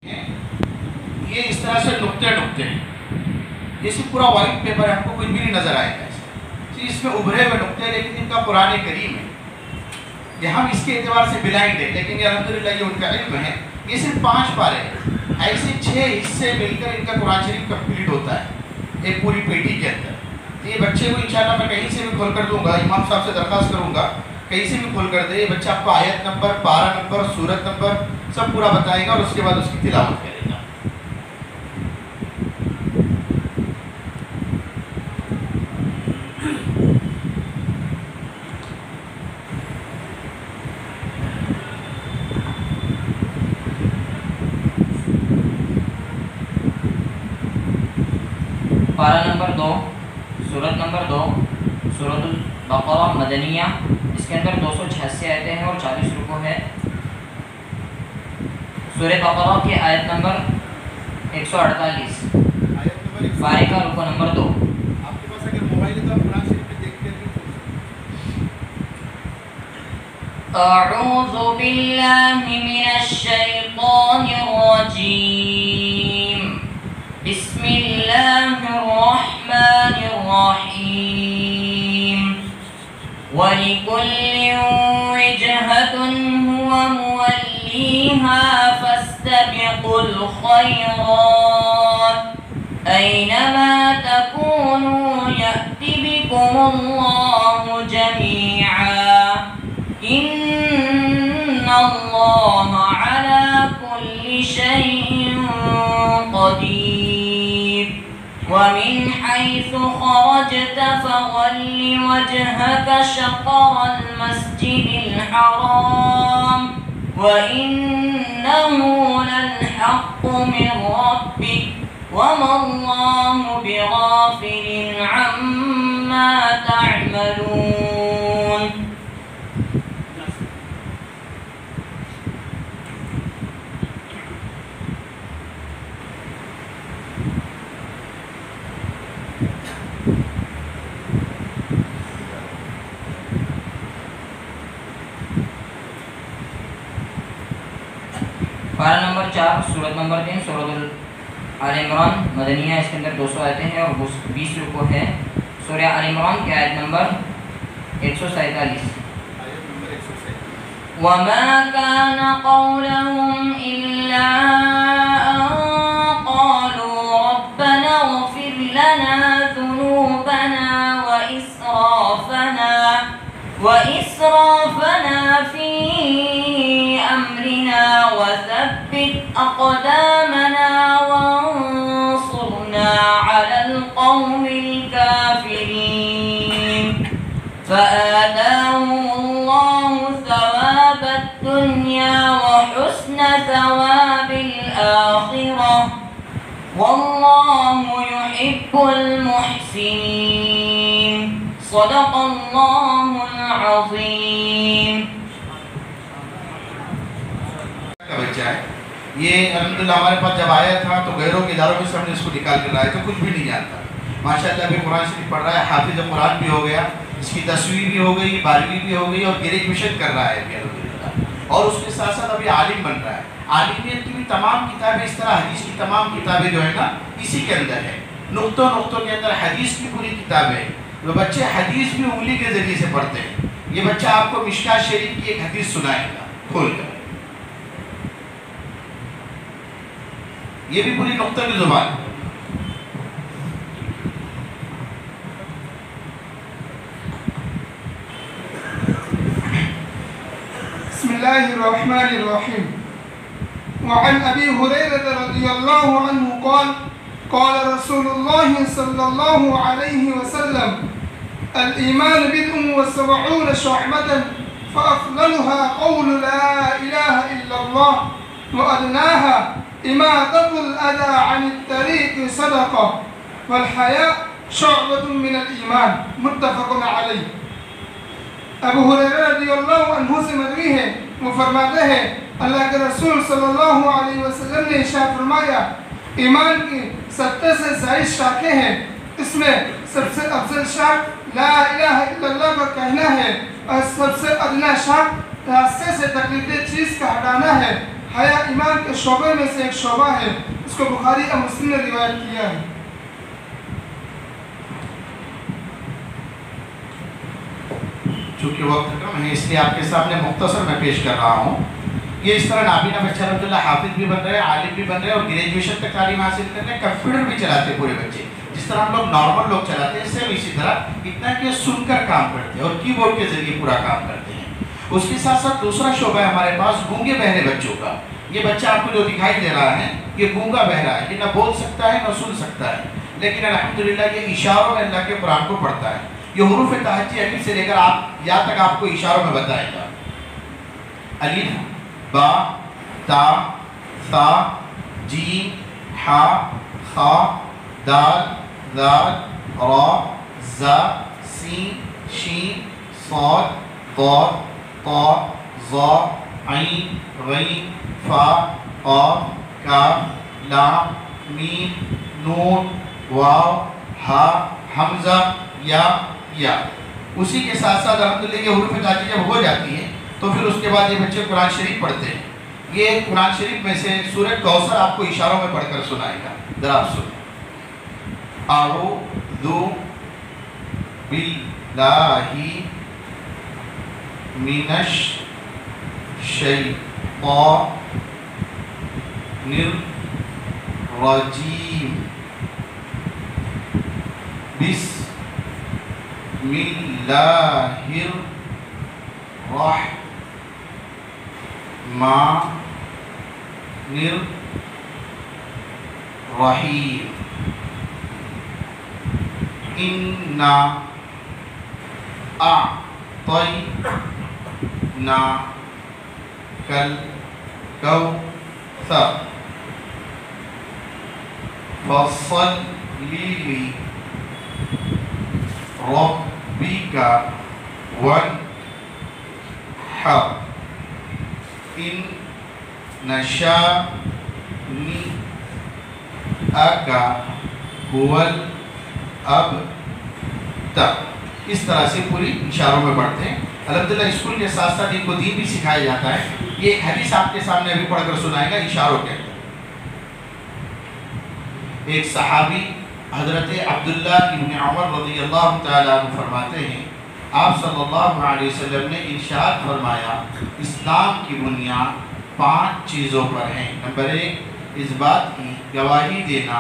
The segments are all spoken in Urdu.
یہ اس طرح سے نقطے نقطے ہیں، جیسے پورا وائٹ پیپر ہے، آپ کو کچھ بھی نہیں نظر آئے گا اس میں ابھرے ہوئے نقطے ہیں، لیکن ان کا قرآن کریم ہے. یہ ہم اس کے اعتبار سے بلائنڈ ہیں، لیکن یہ الحمدللہ یہ ان کا علم ہے. یہ صرف 5 پارے ہیں، ایسے 6 حصے مل کر ان کا قرآن شریف کمپلیٹ ہوتا ہے ایک پوری پیٹی کے اندر. تو یہ بچے کو انشاءاللہ میں کہیں سے بھی کھول کر دوں گا، امام صاحب سے درخواست کروں گا کہیں سے بھی کھول کر دے. یہ بچہ آپ کو آیت نمبر، پارہ نمبر، سورت نمبر سب پورا بتائے گا اور اس کے بعد اس کی تلاوت کرے گا. پارہ نمبر 2، سورت نمبر 2، سورۃ البقرہ مدنیہ. اس کے اندر 286 آیتیں ہیں اور 40 رکوع ہے. سورہ بقرہ کی آیت نمبر 148، پارے کا رکوع نمبر 2. آپ کے پاس اگر موبائل ہے تو آپ قرآن شریف میں دیکھ کے اعوذ باللہ من الشیطان الرجیم، بسم اللہ الرحمن الرحیم. وَلِكُلٍّ وِجْهَةٌ هُوَ مُوَلِّيهَا فَاسْتَبِقُوا الْخَيْرَاتِ أَيْنَمَا تَكُونُوا يَأْتِ بِكُمُ اللَّهُ جَمِيعًا إِنَّ اللَّهَ عَلَى كُلِّ شَيْءٍ قَدِيرٌ. وَمِنْ حَيْثُ خَرَجْتَ فَوَلِّ وَجْهَكَ شَطْرَ الْمَسْجِدِ الْحَرَامِ وَإِنَّهُ لَلْحَقُّ مِنْ رَبِّكَ وَمَا اللَّهُ بِغَافِلٍ عَمَّا تَعْمَلُونَ. پارہ نمبر 4، سورت نمبر 3، سورۃ آل عمران مدنیہ. اس کے اندر 200 آیتیں ہیں اور 20 رکوع ہے. سورہ آل عمران کی آیت نمبر 147. وَمَا كَانَ قَوْلَهُمْ إِلَّا أَن قَالُوا رَبَّنَا اغْفِرْ لَنَا ذُنُوبَنَا وَإِسْرَافَنَا فِي أَمْرِنَا وَثَبِّتْ أَقْدَامَنَا وَانصُرْنَا عَلَى الْقَوْمِ الْكَافِرِينَ. فَآتَاهُمُ اللَّهُ ثَوَابَ الدُّنْيَا وَحُسْنَ ثَوَابِ الْآخِرَةِ وَاللَّهُ يُحِبُّ الْمُحْسِنِينَ. صدق اللہ العظیم. بچہ ہے یہ الحمدللہ. ہمارے پاس جب آیا تھا تو غیروں کے اداروں میں سے ہم نے اس کو نکال کر لائے تو کچھ بھی نہیں جانتا. ماشاءاللہ ابھی قرآن شریف پڑھ رہا ہے، حافظ قرآن بھی ہو گیا، اس کی 10ویں بھی ہو گئی، 12ویں بھی ہو گئی اور گریجویشن کر رہا ہے الحمدللہ. اور اس کے ساتھ ساتھ ابھی عالم بن رہا ہے. عالمیت کی بھی تمام کتابیں اس طرح، حدیث کی تمام کتابیں جو ہے نا اسی کے اندر ہے. نقطوں نقطوں کے اندر حدیث کی پوری کتاب ہے. وہ بچے حدیث بھی انگلی کے ذریعے سے پڑھتے ہیں. یہ بچہ آپ کو مشکاۃ شریف کی ایک حدیث سنائے گا کھول کر. یہ بھی پوری نقطہ کی زبان. بسم اللہ الرحمن الرحیم. وعن ابی ہریرہ رضی اللہ عنہ قال قال رسول اللہ صلی اللہ علیہ وسلم الایمان بدء وسبعون شعبة فافضلها قول لا الہ الا اللہ وادناها اماطة الاذى عن الطریق صدقہ والحیاء شعبة من الایمان. متفق علیہ. ابو ہریرہ رضی اللہ عنہ سے مروی ہے، وہ فرماتے ہیں اللہ کے رسول صلی اللہ علیہ وسلم نے ارشاد فرمایا ایمان کی 70 سے زائد شاخیں ہیں، اس میں سب سے افضل شاخ لا الہ الا اللہ کا کہنا ہے اور سب سے ادنا شاخ راستے سے تکلیف چیز کا ہٹانا ہے حیا ایمان کے شعبے میں سے ایک شعبہ ہے. اس کو بخاری اور مسلم نے روایت کیا ہے. چونکہ وقت کم ہے اس لیے آپ کے سامنے مختصر میں پیش کر رہا ہوں. یہ اس طرح نابینا بچہ رحمۃ اللہ حافظ بھی بن رہے ہیں، عالم بھی بن رہے ہیں اور گریجویشن تک تعلیم حاصل کر رہے ہیں، کمپیوٹر بھی چلاتے ہیں پورے بچے. جس طرح ہم لوگ نارمل لوگ چلاتے ہیں سیم اسی طرح، اتنا کہ سن کر کام کرتے ہیں اور کی بورڈ کے ذریعے پورا کام کرتے ہیں. اس کے ساتھ ساتھ دوسرا شعبہ ہے ہمارے پاس گونگے بہرے بچوں کا. یہ بچہ آپ کو جو دکھائی دے رہا ہے یہ گونگا بہرا ہے، یہ نہ بول سکتا ہے نہ سن سکتا ہے، لیکن الحمدللہ یہ اشاروں میں اللہ کے قرآن کو پڑھتا ہے. یہ حروف تہجی الف سے لے کر آپ یا تک آپ کو اشاروں میں بتائے گا. الف، با، تا، ثا، جیم، حا، خا، دال، ذال، را، زا، سین، شین، صاد، ضاد، طا، ظا، عین، غین، فا، قاف، کاف، لام، میم، نون، واو، ہا، حمزہ، یا. اسی کے ساتھ ساتھ الحمدللہ یہ حروف تہجی جب ہو جاتی ہے تو پھر اس کے بعد یہ بچے قرآن شریف پڑھتے ہیں. یہ قرآن شریف میں سے سورہ کوثر آپ کو اشاروں میں پڑھ کر سنائے گا. ذرا آپ سنیں. اعوذ باللہ من الشیطان الرجیم بسم اللہ الرحمن الرحیم. انا اعطیناک الکوثر فصل لربک وانحر ان شانئک هو الابتر. اس طرح سے پوری اشاروں میں پڑھتے ہیں. الحمدللہ اسکول کے ساتھ ساتھ ان کو دین بھی سکھایا جاتا ہے. یہ ایک حدیث آپ کے سامنے ابھی پڑھ کر سنائے گا اشاروں کے اندر. ایک صحابی حضرت عبداللہ ابن عمر رضی اللہ تعالیٰ عنہ فرماتے ہیں آپ صلی اللہ علیہ وسلم نے ارشاد فرمایا اسلام کی بنیاد 5 چیزوں پر ہیں. نمبر 1 اس بات کی گواہی دینا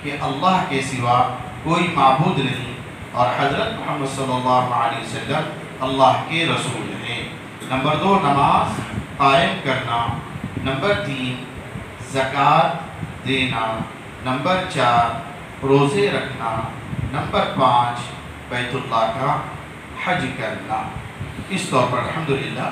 کہ اللہ کے سوا کوئی معبود نہیں اور حضرت محمد صلی اللہ علیہ وسلم اللہ کے رسول ہیں. نمبر 2 نماز قائم کرنا. نمبر 3 زکوٰۃ دینا. نمبر 4 روزے رکھنا. نمبر 5 بیت اللہ کا حج کرنا. اس طور پر الحمدللہ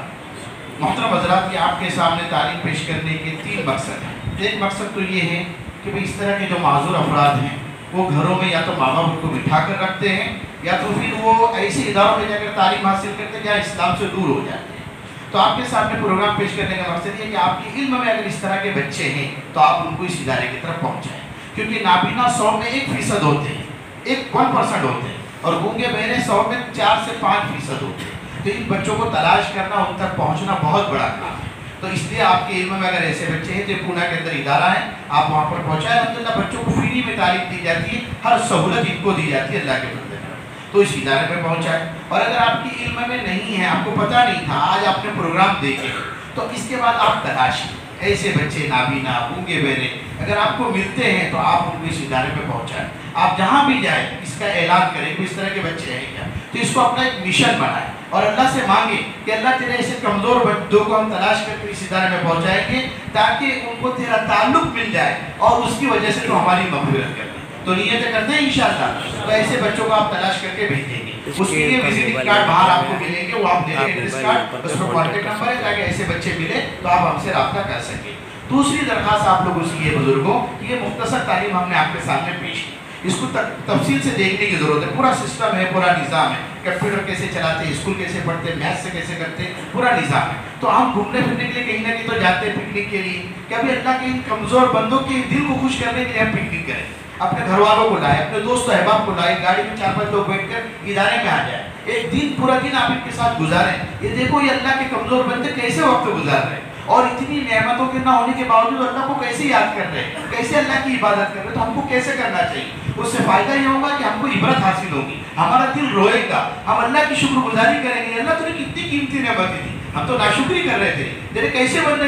محترم حضرات یہ آپ کے سامنے تعلیم پیش کرنے کے 3 مقصد ہیں. ایک مقصد تو یہ ہے کہ اس طرح کے جو معذور افراد ہیں وہ گھروں میں یا تو ماں باپ ان کو بٹھا کر رکھتے ہیں یا تو پھر وہ ایسے اداروں میں جا کر تعلیم حاصل کرتے ہیں جہاں اسلام سے دور ہو جاتے ہیں. تو آپ کے سامنے پروگرام پیش کرنے کا مقصد یہ ہے کہ آپ کے علم میں اگر اس طرح کے بچے ہیں تو آپ ان کو اس ادارے کی طرف پہنچائیں. کیونکہ نابینا 100 میں 1% ہوتے ہیں، 1% ہوتے ہیں اور گونگے بہرے 100 میں 4 سے 5% ہوتے ہیں. تو ان بچوں کو تلاش کرنا ان تک پہنچنا بہت بڑا کام ہے. تو اس لیے آپ کے علم میں اگر ایسے بچے ہیں جو پونا کے اندر ادارہ ہے آپ وہاں پر پہنچائیں. الحمدللہ بچوں کو فری میں تعلیم دی جاتی ہے، ہر سہولت ان کو دی جاتی ہے اللہ کے فضل سے. تو اس ادارے میں پہنچائیں. اور اگر آپ کی علم میں نہیں ہے، آپ کو پتہ نہیں تھا، آج آپ نے پروگرام دیکھے تو اس کے بعد آپ تلاشیں ایسے بچے نابینا گونگے بہرے اگر آپ کو ملتے ہیں تو آپ ان کو اس ادارے میں پہنچائیں. آپ جہاں بھی جائیں اس کا اعلان کریں کہ اس طرح کے بچے ہیں کیا، تو اس کو اپنا ایک مشن بنائیں اور اللہ سے مانگیں کہ اللہ تیرے ایسے کمزور بچوں کو ہم تلاش کر کے اس ادارے میں پہنچائیں گے تاکہ ان کو تیرا تعلق مل جائے اور اس کی وجہ سے تو ہماری مغفرت کر دیں. تو نیتیں کرتے ہیں انشاءاللہ. تو ایسے بچوں کو آپ تلاش کر کے بھیجیں گے. اس کے لیے وزٹنگ کارڈ باہر آپ کو ملیں گے، وہ آپ لے لیں ایڈریس کارڈ، اس پر کانٹیکٹ نمبر ہے تاکہ ایسے بچے ملے تو آپ ہم سے رابطہ کر سکیں. دوسری درخواست آپ لوگوں سے یہ بزرگوں کہ یہ مختصر تعلیم ہم نے آپ کے سامنے پیش کی، اس کو تفصیل سے دیکھنے کی ضرورت ہے. پورا سسٹم ہے، پورا نظام ہے، کمپیوٹر کیسے چلاتے ہیں، اسکول کیسے پڑھتے ہیں، میتھ سے کیسے کرتے ہیں، پورا نظام ہے. تو ہم گھومنے پھرنے کے لیے کہیں نہ کہیں تو جاتے ہیں پکنک کے لیے. کبھی اللہ کے ان کمزور بندوں کے دل کو خوش کرنے کے لیے ہم پکنک کریں. اپنے گھر والوں کو لائیں، اپنے دوست و احباب کو لائیں، گاڑی میں 4-5 لوگ بیٹھ کر ادارے میں آ جائیں. ایک دن پورا دن آپ ان کے ساتھ گزاریں. یہ دیکھو یہ اللہ کے کمزور بندے کیسے وقت گزار رہے ہیں اور اتنی نعمتوں کے نہ ہونے کے باوجود اللہ کو کیسے یاد کر رہے ہیں, کیسے اللہ کی عبادت کر رہے ہیں, تو ہم کو کیسے کرنا چاہیے؟ اس سے فائدہ یہ ہوگا کہ ہم کو عبرت حاصل ہوگی, ہمارا دل روئے گا, ہم اللہ کی شکر گزاری کریں گے. اللہ تو نے کتنی قیمتی نعمتیں دی, ہم تو ناشکری کر رہے تھے, تیرے کیسے بندے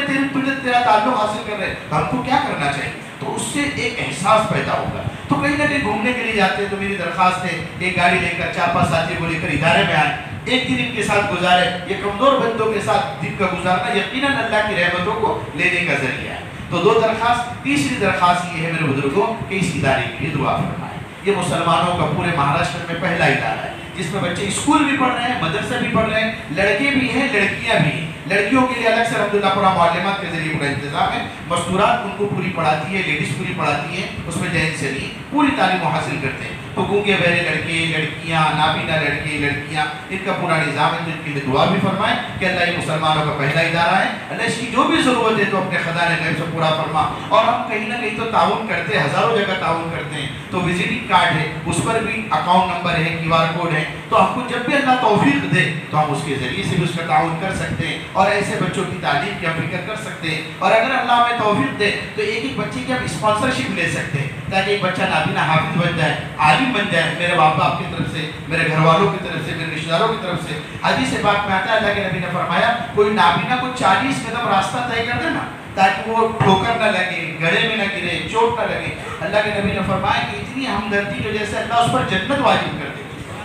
تیرا تعلق حاصل کر رہے ہیں, تو ہم کو کیا کرنا چاہیے؟ تو اس سے ایک احساس پیدا ہوگا. تو کہیں نہ کہیں گھومنے کے لیے جاتے ہیں تو میری درخواست ہے ایک گاڑی لے کر 4-5 ساتھی کو لے کر ادارے میں آئیں, ایک دن ان کے ساتھ گزارے. یہ کمزور بندوں کے ساتھ دن کا گزارنا یقیناً اللہ کی رحمتوں کو لینے کا ذریعہ ہے. تو 2 درخواست. تیسری درخواست یہ ہے میرے بزرگوں کہ اس ادارے کے لیے دعا فرمائیں. یہ مسلمانوں کا پورے مہاراشٹر میں پہلا ادارہ ہے جس میں بچے اسکول بھی پڑھ رہے ہیں, مدرسے بھی پڑھ رہے ہیں, لڑکے بھی ہیں, لڑکیاں بھی ہیں. لڑکیوں کے لیے الگ سے الحمدللہ پورا معلمات کے ذریعے پورا انتظام ہے. مستورات ان کو پوری پڑھاتی ہے, لیڈیز پوری پڑھاتی ہیں, اس میں جین سے نہیں پوری تعلیم حاصل کرتے ہیں. تو گونگے بہرے لڑکے, لڑکیاں, نابینا لڑکے, لڑکیاں, ان کا پورا نظام ہے. تو ان کے لیے دعا بھی فرمائیں کہ اللہ یہ مسلمانوں کا پہلا ادارہ ہے, اللہ اس کی جو بھی ضرورت ہے تو اپنے خزانے غیب سے پورا فرما. اور ہم کہیں نہ کہیں تو تعاون کرتے ہیں, ہزاروں جگہ تعاون کرتے ہیں. تو وزٹنگ کارڈ ہے, اس پر بھی اکاؤنٹ نمبر ہے, QR کوڈ ہے. تو ہم کو جب بھی اللہ توفیق دے تو ہم اس کے ذریعے سے بھی اس کا تعاون کر سکتے ہیں اور ایسے بچوں کی تعلیم کی ہم فکر کر سکتے ہیں. اور اگر اللہ ہمیں توفیق دے تو ایک ایک بچے کی ہم اسپانسرشپ لے سکتے ہیں تاکہ ایک بچہ نابینا حافظ بن جائے, عالم بن جائے. میرے باپ باپ کی طرف سے, میرے گھر والوں کی طرف سے, میرے رشتہ داروں کی طرف سے. حدیث پاک میں آتا ہے اللہ کے نبی نے فرمایا کوئی نابینا کو 40 قدم راستہ طے کر دے نا تاکہ وہ ٹھوکر نہ لگے, گڑھے میں نہ گرے, چوٹ نہ لگے. اللہ کے نبی نے فرمایا کہ اتنی ہمدردی کی وجہ سے اللہ اس پر جنت واجب کر دے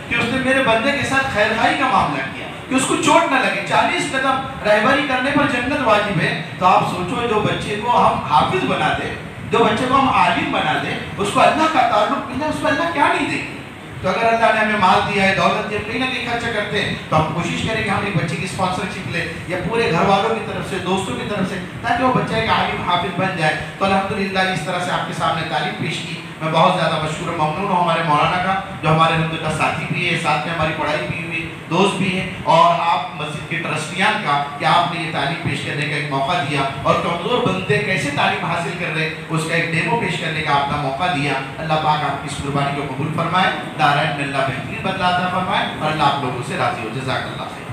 کہ اس نے میرے بندے کے ساتھ خیر خائی کا معاملہ کیا کہ اس کو چوٹ نہ لگے. 40 قدم رہبری کرنے پر جنت واجب ہے. تو آپ سوچو جو بچے کو ہم حافظ بنا دیں, جو بچے کو ہم عالم بنا دیں, اس کو اللہ کا تعلق ملا, اس کو اللہ کیا نہیں دے گی؟ تو اگر اللہ نے ہمیں مال دیا ہے, دولت دیا, کہیں نہ کہیں خرچ کرتے ہیں تو ہم کوشش کریں کہ ہم ایک بچے کی اسپانسرشپ لیں یا پورے گھر والوں کی طرف سے, دوستوں کی طرف سے, تاکہ وہ بچہ ایک عالم حافظ بن جائے. تو الحمدللہ اس طرح سے آپ کے سامنے تعلیم پیش کی. میں بہت زیادہ مشکور ممنون ہوں ہمارے مولانا کا جو ہمارے الحمدللہ ساتھی بھی ہے, ساتھ میں ہماری پڑھائی بھی ہوئی, دوست بھی ہیں, اور آپ مسجد کے ٹرسٹیان کا کہ آپ نے یہ تعلیم پیش کرنے کا ایک موقع دیا اور کمزور بندے کیسے تعلیم حاصل کر رہے اس کا ایک ڈیمو پیش کرنے کا آپ کا موقع دیا. اللہ پاک آپ کی اس قربانی کو قبول فرمائے, دارین میں اللہ بہترین بدلہ عطا فرمائے اور اللہ آپ لوگوں سے راضی ہو. جزاک اللہ خیر.